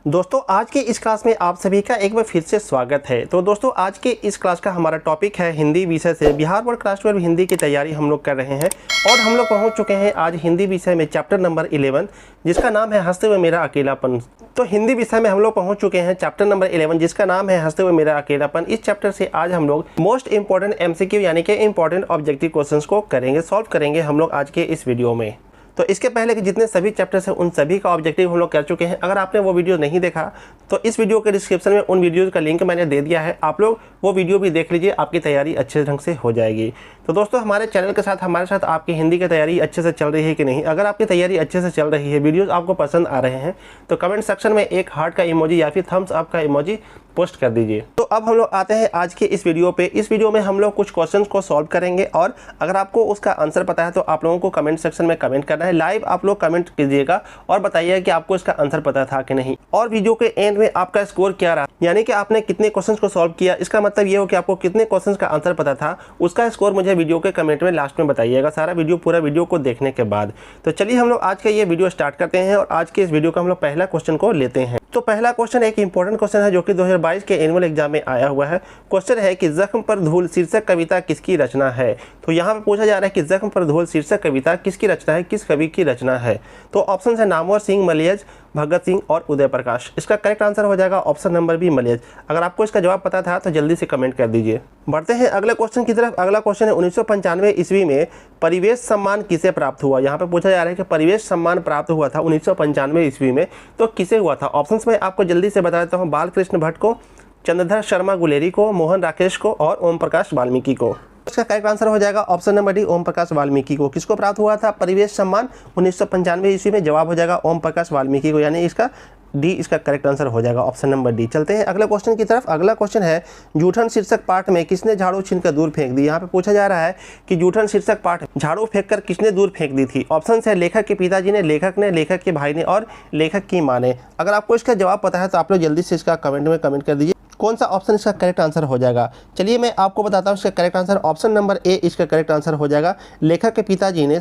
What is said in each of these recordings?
दोस्तों आज के इस क्लास में आप सभी का एक बार फिर से स्वागत है। तो दोस्तों आज के इस क्लास का हमारा टॉपिक है हिंदी विषय से बिहार बोर्ड क्लास 12 हिंदी की तैयारी हम लोग कर रहे हैं और हम लोग पहुंच चुके हैं आज हिंदी विषय में चैप्टर नंबर 11 जिसका नाम है हंसते हुए मेरा अकेलापन। तो हिंदी विषय में हम लोग पहुंच चुके हैं चैप्टर नंबर 11 जिसका नाम है हंसते हुए मेरा अकेलापन। इस चैप्टर से आज हम लोग मोस्ट इंपॉर्टेंट MCQ यानी कि इंपॉर्टेंट ऑब्जेक्टिव क्वेश्चंस को करेंगे, सॉल्व करेंगे हम लोग आज के इस वीडियो में। तो इसके पहले कि जितने सभी चैप्टर्स हैं उन सभी का ऑब्जेक्टिव हम लोग कर चुके हैं। अगर आपने वो वीडियो नहीं देखा तो इस वीडियो के डिस्क्रिप्शन में उन वीडियोज़ का लिंक मैंने दे दिया है, आप लोग वो वीडियो भी देख लीजिए, आपकी तैयारी अच्छे ढंग से हो जाएगी। तो दोस्तों हमारे चैनल के साथ हमारे साथ आपकी हिंदी की तैयारी अच्छे से चल रही है कि नहीं? अगर आपकी तैयारी अच्छे से चल रही है, वीडियोज़ आपको पसंद आ रहे हैं तो कमेंट सेक्शन में एक हार्ट का इमोजी या फिर थम्स अप का इमोजी पोस्ट कर दीजिए। तो अब हम लोग आते हैं आज के इस वीडियो पे। इस वीडियो में हम लोग कुछ क्वेश्चंस को सॉल्व करेंगे और अगर आपको उसका आंसर पता है तो आप लोगों को कमेंट सेक्शन में कमेंट करना है। लाइव आप लोग कमेंट कीजिएगा और बताइए कि आपको इसका आंसर पता था कि नहीं, और वीडियो के एंड में आपका स्कोर क्या रहा, यानी कि आपने कितने क्वेश्चंस को सॉल्व किया। इसका मतलब ये हो कि आपको कितने क्वेश्चंस का आंसर पता था, उसका स्कोर मुझे वीडियो के कमेंट में लास्ट में बताइएगा, सारा वीडियो पूरा वीडियो को देखने के बाद। तो चलिए हम लोग आज का ये वीडियो स्टार्ट करते हैं और आज के इस वीडियो का हम लोग पहला क्वेश्चन को लेते हैं। तो पहला क्वेश्चन एक इंपॉर्टेंट क्वेश्चन है जो कि 2022 के एनुअल एग्जाम में आया हुआ है। क्वेश्चन है कि जख्म पर धूल शीर्षक कविता किसकी रचना है। तो यहाँ पे पूछा जा रहा है कि जख्म पर धूल शीर्षक कविता किसकी रचना है, किस कवि की रचना है। तो ऑप्शन है नामवर सिंह, मलियज, भगत सिंह और उदय प्रकाश। इसका करेक्ट आंसर हो जाएगा ऑप्शन नंबर बी, मलियज। अगर आपको इसका जवाब पता था तो जल्दी से कमेंट कर दीजिए। बढ़ते हैं अगले क्वेश्चन की तरफ। अगला क्वेश्चन है 1995 ईस्वी में परिवेश सम्मान किसे प्राप्त हुआ। यहाँ पे पूछा जा रहा है कि परिवेश सम्मान प्राप्त हुआ था 1995 ईस्वी में, तो किसे हुआ था। ऑप्शन में आपको जल्दी से बता देता हूँ, बालकृष्ण भट्ट को, चंद्रधर शर्मा गुलेरी को, मोहन राकेश को और ओम प्रकाश वाल्मीकि को। इसका करेक्ट आंसर हो जाएगा option number D, Om Prakash Valmiki को। किसको प्राप्त हुआ था परिवेश सम्मान 1995 ईस्वी में? जवाब हो जाएगा ओम प्रकाश वाल्मीकि को, यानी इसका डी इसका करेक्ट आंसर हो जाएगा ऑप्शन नंबर डी। चलते हैं अगले क्वेश्चन की तरफ। अगला क्वेश्चन है जूठन शीर्षक पाठ में किसने झाड़ू छीनकर दूर फेंक दी। यहाँ पे पूछा जा रहा है कि जूठन शीर्षक पाठ झाड़ू फेंककर किसने दूर फेंक दी थी। ऑप्शन है लेखक के पिताजी ने, लेखक के भाई ने और लेखक की माँ ने। अगर आपको इसका जवाब पता है तो आप लोग जल्दी से इसका कमेंट में कमेंट कर दीजिए कौन सा ऑप्शन इसका करेक्ट आंसर हो जाएगा। चलिए मैं आपको बताता हूँ इसका correct answer. Option number A इसका करेक्ट आंसर हो जाएगा। लेखक के पिताजी ने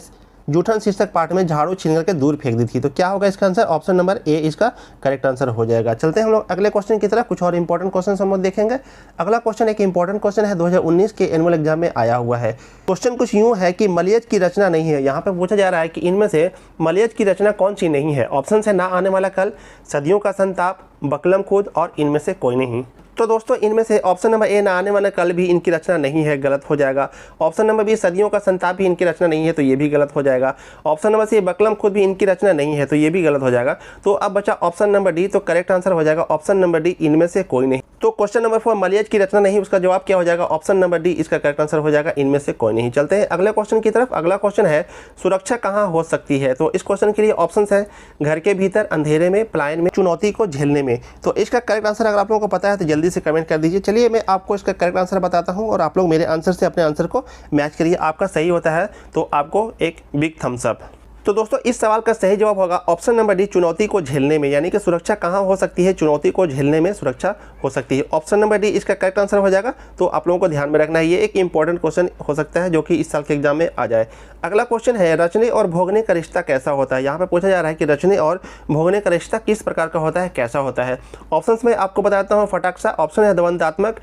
जूठन शीर्षक पाठ में झाड़ू छीन करके दूर फेंक दी थी। तो क्या होगा इसका आंसर? ऑप्शन नंबर ए इसका करेक्ट आंसर हो जाएगा। चलते हैं हम लोग अगले क्वेश्चन की तरफ। कुछ और इंपॉर्टेंट क्वेश्चन हम लोग देखेंगे। अगला क्वेश्चन एक इंपॉर्टेंट क्वेश्चन है, 2019 के एनुअल एग्जाम में आया हुआ है। क्वेश्चन कुछ यूं है कि मलियज की रचना नहीं है। यहाँ पे पूछा जा रहा है कि इनमें से मलियज की रचना कौन सी नहीं है। ऑप्शन है ना आने वाला कल, सदियों का संताप, बकलम खुद और इनमें से कोई नहीं। तो दोस्तों इनमें से ऑप्शन नंबर ए ना आने वाला कल भी इनकी रचना नहीं है, गलत हो जाएगा। ऑप्शन नंबर बी सदियों का संताप भी इनकी रचना नहीं है, तो ये भी गलत हो जाएगा। ऑप्शन नंबर सी बकलम खुद भी इनकी रचना नहीं है, तो ये भी गलत हो जाएगा। तो अब बचा ऑप्शन नंबर डी, तो करेक्ट आंसर हो जाएगा ऑप्शन नंबर डी, इनमें से कोई नहीं। तो क्वेश्चन नंबर 4 मलियज की रचना नहीं, उसका जवाब क्या हो जाएगा? ऑप्शन नंबर डी इसका करेक्ट आंसर हो जाएगा, इनमें से कोई नहीं। चलते हैं अगले क्वेश्चन की तरफ। अगला क्वेश्चन है सुरक्षा कहाँ हो सकती है। तो इस क्वेश्चन के लिए ऑप्शन है घर के भीतर, अंधेरे में, पलायन में, चुनौती को झेलने में। तो इसका करेक्ट आंसर अगर आप लोगों को पता है तो जल्दी से कमेंट कर दीजिए। चलिए मैं आपको इसका करेक्ट आंसर बताता हूं और आप लोग मेरे आंसर से अपने आंसर को मैच करिए। आपका सही होता है तो आपको एक बिग थम्स अप। तो दोस्तों इस सवाल का सही जवाब होगा ऑप्शन नंबर डी, चुनौती को झेलने में, यानी कि सुरक्षा कहाँ हो सकती है, चुनौती को झेलने में सुरक्षा हो सकती है। ऑप्शन नंबर डी इसका करेक्ट आंसर हो जाएगा। तो आप लोगों को ध्यान में रखना है, ये एक इंपॉर्टेंट क्वेश्चन हो सकता है जो कि इस साल के एग्जाम में आ जाए। अगला क्वेश्चन है रचने और भोगने का रिश्ता कैसा होता है। यहाँ पे पूछा जा रहा है कि रचने और भोगने का रिश्ता किस प्रकार का होता है, कैसा होता है। ऑप्शन में आपको बताता हूँ फटाक सा। ऑप्शन है द्वंद्वात्मक,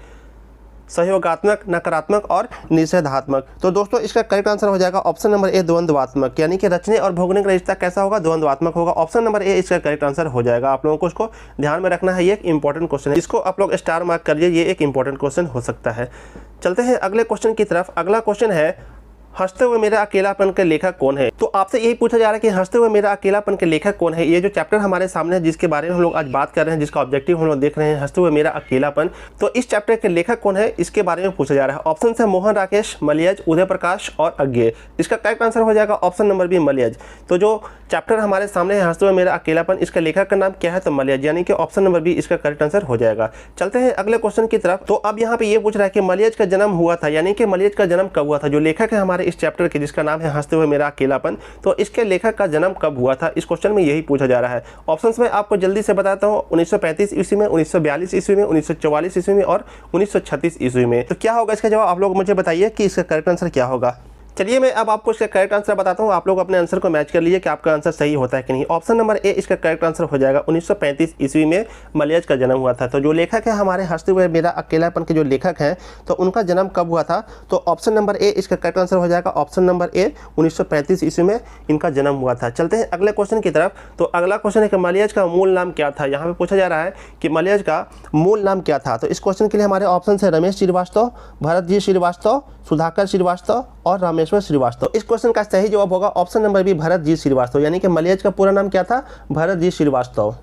सहयोगात्मक, नकारात्मक और निषेधात्मक। तो दोस्तों इसका करेक्ट आंसर हो जाएगा ऑप्शन नंबर ए, द्वंद्वात्मक, यानी कि रचने और भोगने का रिश्ता कैसा होगा, द्वंद्वात्मक होगा। ऑप्शन नंबर ए इसका करेक्ट आंसर हो जाएगा। आप लोगों को इसको ध्यान में रखना है, ये एक इंपॉर्टेंट क्वेश्चन है, इसको आप लोग स्टार मार्क करिए, ये एक इंपॉर्टेंट क्वेश्चन हो सकता है। चलते हैं अगले क्वेश्चन की तरफ। अगला क्वेश्चन है हंसते हुए मेरा अकेलापन के लेखक कौन है। तो आपसे यही पूछा जा रहा है कि हंसते हुए मेरा अकेलापन के लेखक कौन है। ये जो चैप्टर हमारे सामने है जिसके बारे में हम लोग आज बात कर रहे हैं, जिसका ऑब्जेक्टिव हम लोग देख रहे हैं, हंसते हुए मेरा अकेलापन, तो इस चैप्टर के लेखक कौन है इसके बारे में पूछा जा रहा है। ऑप्शन है मोहन राकेश, मलियज, उदय प्रकाश और अज्ञे। इसका करेक्ट आंसर हो जाएगा ऑप्शन नंबर बी, मलियज। तो जो चैप्टर हमारे सामने है हंसते हुए मेरा अकेलापन, इसका लेखक का नाम क्या है, तो मलियज, यानी कि ऑप्शन नंबर बी इसका करेक्ट आंसर हो जाएगा। चलते हैं अगले क्वेश्चन की तरफ। तो अब यहाँ पे ये पूछ रहा है कि मलियज का जन्म हुआ था, यानी कि मलियज का जन्म कब हुआ था। जो लेखक है हमारे इस चैप्टर के, जिसका नाम है हंसते हुए मेरा अकेलापन, तो इसके लेखक का जन्म कब हुआ था, इस क्वेश्चन में यही पूछा जा रहा है। ऑप्शंस में आपको जल्दी से बताता हूँ, 1935 ईस्वी में, 1942 ईस्वी में, 1944 ईस्वी में और 1936 ईस्वी में। तो क्या होगा इसका जवाब, आप लोग मुझे बताइए कि इसका करेक्ट आंसर क्या होगा। चलिए मैं अब आपको इसका करेक्ट आंसर बताता हूँ, आप लोग अपने आंसर को मैच कर लीजिए कि आपका आंसर सही होता है कि नहीं। ऑप्शन नंबर ए इसका करेक्ट आंसर हो जाएगा। 1935 ईस्वी में मलयज का जन्म हुआ था। तो जो लेखक है हमारे हंसते हुए मेरा अकेलापन के जो लेखक हैं, तो उनका जन्म कब हुआ था? तो ऑप्शन नंबर ए इसका करेक्ट आंसर हो जाएगा। ऑप्शन नंबर ए 1935 ईस्वी में इनका जन्म हुआ था। चलते हैं अगले क्वेश्चन की तरफ। तो अगला क्वेश्चन है कि मलयज का मूल नाम क्या था। यहाँ पे पूछा जा रहा है कि मलयज का मूल नाम क्या था। तो इस क्वेश्चन के लिए हमारे ऑप्शन है रमेश श्रीवास्तव, भरत जी श्रीवास्तव, सुधाकर श्रीवास्तव और रामेश्वर श्रीवास्तव। इस क्वेश्चन का सही जवाब होगा option number B, Bharat ji Srivastava, यानी कि मलयज का पूरा नाम क्या था? भरत जी श्रीवास्तव।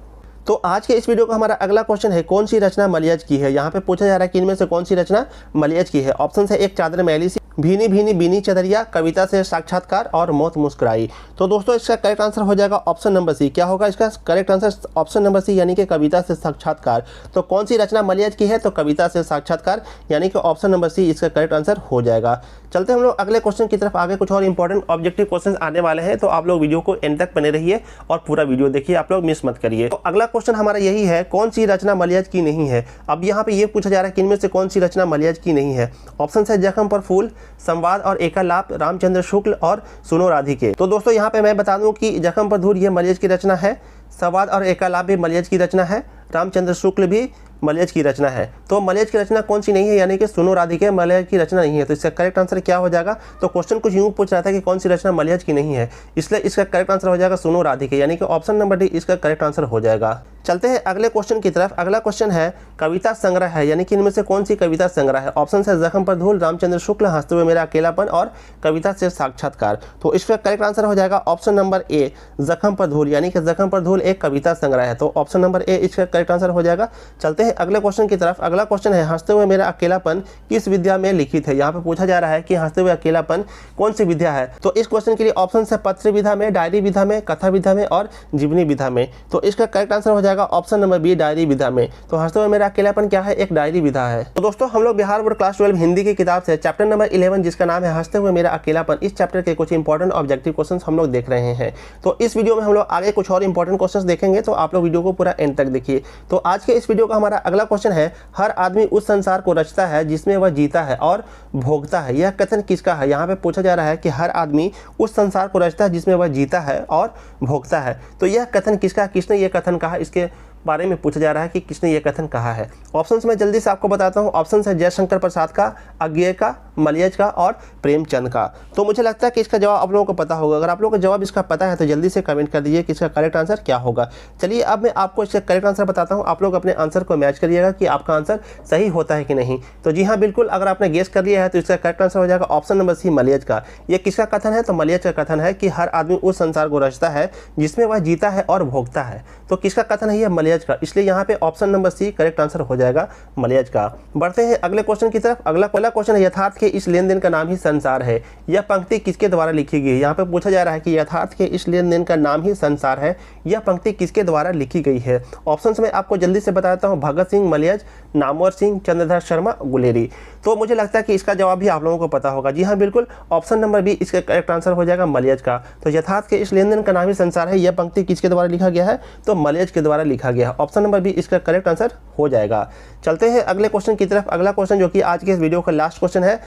तो आज के इस वीडियो का हमारा अगला क्वेश्चन है कौन सी रचना मलयज की है। यहाँ पे पूछा जा रहा है कि इनमें से कौन सी रचना मलयज की है। ऑप्शन है एक चादर मैली सी, भीनी भीनी बीनी चदरिया, कविता से साक्षात्कार और मौत मुस्कुराई। तो दोस्तों इसका करेक्ट आंसर हो जाएगा ऑप्शन नंबर सी। क्या होगा इसका correct answer? Option number C, यानी कि कविता से साक्षात्कार। तो कौन सी रचना मलयज की है? तो कविता से साक्षात्कार, यानी कि ऑप्शन नंबर सी इसका करेक्ट आंसर हो जाएगा। चलते हम लोग अगले क्वेश्चन की तरफ। आगे कुछ और इंपॉर्टेंट ऑब्जेक्टिव क्वेश्चन आने वाले हैं, तो आप लोग वीडियो को एंड तक बने रहिए और पूरा वीडियो देखिए, आप लोग मिस मत करिए। तो अगला क्वेश्चन हमारा यही है कौन सी रचना मलयज की नहीं है। अब यहाँ पे ये पूछा जा रहा है कि इनमें से कौन सी रचना मलयज की नहीं है। ऑप्शन है जख्म पर फूल, संवाद और एकालाप, रामचंद्र शुक्ल और सुनो राधिके। तो दोस्तों यहाँ पे मैं बता दूं कि जख्म पर धूल ये मलयज की रचना है, संवाद और एकालाप भी मलयज की रचना है, रामचंद्र शुक्ल भी मलयज की रचना है। तो मलयज की रचना कौन सी नहीं है, यानी कि सुनो राधिके मलयज की रचना नहीं है। तो इसका करेक्ट आंसर क्या हो जाएगा? तो क्वेश्चन कुछ यूं पूछ रहा था कि कौन सी रचना मलयज की नहीं है, इसलिए इसका करेक्ट आंसर हो जाएगा सुनो राधिके, यानी कि ऑप्शन नंबर डी इसका करेक्ट आंसर हो जाएगा। चलते हैं अगले क्वेश्चन की तरफ। अगला क्वेश्चन है कविता संग्रह है, यानी कि इनमें से कौन सी कविता संग्रह है। ऑप्शन है जख्म पर धूल, रामचंद्र शुक्ल, हंसते हुए मेरा अकेलापन और कविता से साक्षात्कार। तो इसका करेक्ट आंसर हो जाएगा ऑप्शन नंबर ए, जख्म पर धूल, यानी कि जख्म पर धूल एक कविता संग्रह है। तो ऑप्शन नंबर ए इसका करेक्ट आंसर हो जाएगा। चलते हैं अगले क्वेश्चन की तरफ। अगला क्वेश्चन है हंसते हुए मेरा अकेलापन किस विद्या में लिखित है। यहाँ पे पूछा जा रहा है कि हंसते हुए अकेलापन कौन सी विद्या है। तो इस क्वेश्चन के लिए ऑप्शन है पत्र विधा में, डायरी विधा में, कथा विधा में और जीवनी विधा में। तो इसका करेक्ट आंसर हो जाएगा ऑप्शन नंबर बी, डायरी विधा में। तो हंसते हुए मेरा अकेलापन क्या है? एक डायरी विधा है। तो दोस्तों हम लोग बिहार बोर्ड क्लास 12 हिंदी की किताब से चैप्टर नंबर 11 जिसका नाम है हंसते हुए मेरा अकेलापन, इस चैप्टर के कुछ इंपॉर्टेंट ऑब्जेक्टिव क्वेश्चंस हम लोग देख रहे हैं। तो इस वीडियो में हम लोग आगे कुछ और इंपॉर्टेंट क्वेश्चंस देखेंगे, तो आप लोग वीडियो को पूरा एंड तक देखिए। तो आज के इस वीडियो का हमारा अगला क्वेश्चन है हर आदमी उस संसार को रचता है जिसमें वह जीता है और भोगता है, यह कथन किसका है। यहाँ पे पूछा जा रहा है कि हर आदमी उस संसार को रचता है जिसमें वह जीता है और भोगता है, तो यह कथन किसका, किसने यह कथन कहा, इसके बारे में पूछा जा रहा है कि किसने ये कथन कहा है। ऑप्शंस मैं जल्दी से आपको बताता हूँ। ऑप्शंस है जयशंकर प्रसाद का, अज्ञेय का, मलयज का और प्रेमचंद का। तो मुझे लगता है कि इसका जवाब आप लोगों को पता होगा। अगर आप लोगों को जवाब इसका पता है तो जल्दी से कमेंट कर दीजिए कि इसका करेक्ट आंसर क्या होगा। चलिए अब मैं आपको इसका करेक्ट आंसर बताता हूँ, आप लोग अपने आंसर को मैच करिएगा कि आपका आंसर सही होता है कि नहीं। तो जी हाँ बिल्कुल, अगर आपने गेस कर लिया है तो इसका करेक्ट आंसर हो जाएगा ऑप्शन नंबर सी, मलयज का। ये किसका कथन है? तो मलयज का कथन है कि हर आदमी उस संसार को रचता है जिसमें वह जीता है और भोगता है। तो किसका कथन है? यह मलयज का, इसलिए यहाँ पे option number C correct answer हो जाएगा मलयज का। बढ़ते हैं अगले क्वेश्चन की तरफ। अगला पहला क्वेश्चन है यथार्थ के इस लेन देन का नाम ही संसार है, यह पंक्ति किसके द्वारा लिखी गई है। यहाँ पे पूछा जा रहा है कि यथार्थ के इस लेन देन का नाम ही संसार है, यह पंक्ति किसके द्वारा लिखी गई है। ऑप्शंस में आपको जल्दी से बताता हूँ, भगत सिंह, मलयज, नामवर सिंह, चंद्रधर शर्मा, गुलेरी। तो मुझे लगता है कि इसका जवाब भी आप लोगों को पता होगा। जी हाँ बिल्कुल, ऑप्शन नंबर बी इसका करेक्ट आंसर हो जाएगा मलयज का। तो यथार्थ के इस लेन देन का नाम ही संसार है, यह पंक्ति किसके द्वारा लिखा गया है? तो मलयज के द्वारा लिखा गया है। ऑप्शन नंबर बी इसका करेक्ट आंसर हो जाएगा। चलते हैं अगले क्वेश्चन की तरफ। अगला क्वेश्चन जो कि आज के इस वीडियो का लास्ट क्वेश्चन है,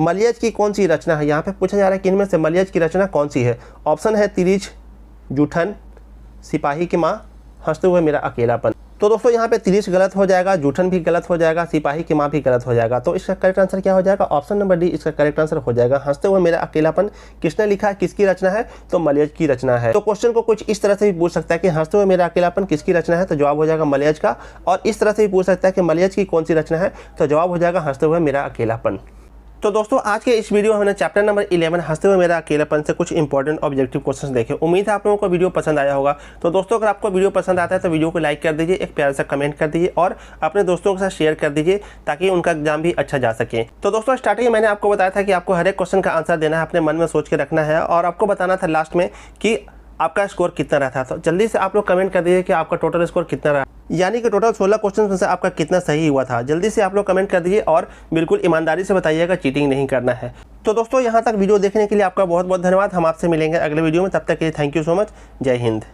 मलयज की कौन सी रचना है। यहाँ पे पूछा जा रहा है कि इनमें से मलयज की रचना कौन सी है। ऑप्शन है तिरिच, जूठन, सिपाही की माँ, हंसते हुए मेरा अकेलापन। तो दोस्तों यहाँ पे तिरिच गलत हो जाएगा, जूठन भी गलत हो जाएगा, सिपाही की माँ भी गलत हो जाएगा। तो इसका करेक्ट आंसर क्या हो जाएगा? ऑप्शन नंबर डी इसका करेक्ट आंसर हो जाएगा। हंसते हुए मेरा अकेलापन किसने लिखा है, किसकी रचना है? तो मलयज की रचना है। तो क्वेश्चन को कुछ इस तरह से भी पूछ सकता है कि हंसते हुए मेरा अकेलापन किसकी रचना है, तो जवाब हो जाएगा मलयज का। और इस तरह से भी पूछ सकता है कि मलयज की कौन सी रचना है, तो जवाब हो जाएगा हंसते हुए मेरा अकेलापन। तो दोस्तों आज के इस वीडियो में हमने चैप्टर नंबर 11 हंसते हुए मेरा अकेलापन से कुछ इंपॉर्टेंट ऑब्जेक्टिव क्वेश्चंस देखे। उम्मीद है आप लोगों को वीडियो पसंद आया होगा। तो दोस्तों अगर आपको वीडियो पसंद आता है तो वीडियो को लाइक कर दीजिए, एक प्यारा सा कमेंट कर दीजिए और अपने दोस्तों के साथ शेयर कर दीजिए ताकि उनका एग्जाम भी अच्छा जा सके। तो दोस्तों स्टार्टिंग में मैंने आपको बताया था कि आपको हर एक क्वेश्चन का आंसर देना है, अपने मन में सोच के रखना है और आपको बताना था लास्ट में कि आपका स्कोर कितना रहा था। तो जल्दी से आप लोग कमेंट कर दीजिए कि आपका टोटल स्कोर कितना रहा, यानी कि टोटल 16 क्वेश्चन में से आपका कितना सही हुआ था। जल्दी से आप लोग कमेंट कर दीजिए और बिल्कुल ईमानदारी से बताइएगा, चीटिंग नहीं करना है। तो दोस्तों यहाँ तक वीडियो देखने के लिए आपका बहुत बहुत धन्यवाद। हम आपसे मिलेंगे अगले वीडियो में, तब तक के लिए थैंक यू सो मच। जय हिंद।